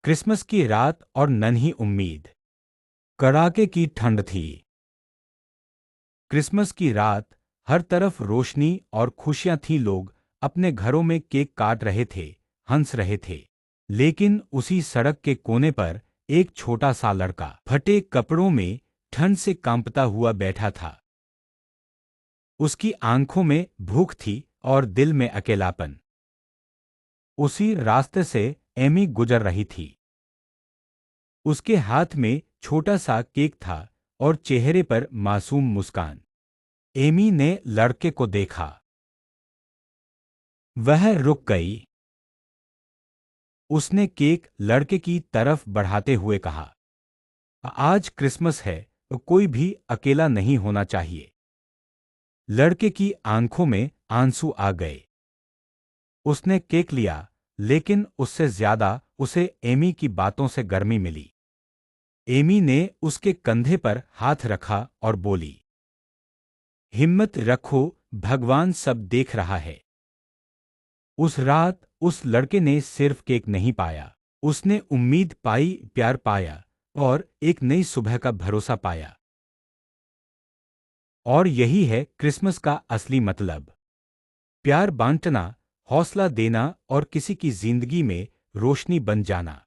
Christmas की रात और नन्ही उम्मीद। कड़ाके की ठंड थी। क्रिसमस की रात, हर तरफ रोशनी और खुशियां थीं। लोग अपने घरों में केक काट रहे थे, हंस रहे थे। लेकिन उसी सड़क के कोने पर एक छोटा सा लड़का फटे कपड़ों में ठंड से कांपता हुआ बैठा था। उसकी आंखों में भूख थी और दिल में अकेलापन। उसी रास्ते से एमी गुजर रही थी। उसके हाथ में छोटा सा केक था और चेहरे पर मासूम मुस्कान। एमी ने लड़के को देखा। वह रुक गई। उसने केक लड़के की तरफ बढ़ाते हुए कहा, आज क्रिसमस है, तो कोई भी अकेला नहीं होना चाहिए। लड़के की आंखों में आंसू आ गए। उसने केक लिया, लेकिन उससे ज्यादा उसे एमी की बातों से गर्मी मिली। एमी ने उसके कंधे पर हाथ रखा और बोली, हिम्मत रखो, भगवान सब देख रहा है। उस रात उस लड़के ने सिर्फ केक नहीं पाया, उसने उम्मीद पाई, प्यार पाया और एक नई सुबह का भरोसा पाया। और यही है क्रिसमस का असली मतलब। प्यार बांटना, हौसला देना और किसी की जिंदगी में रोशनी बन जाना।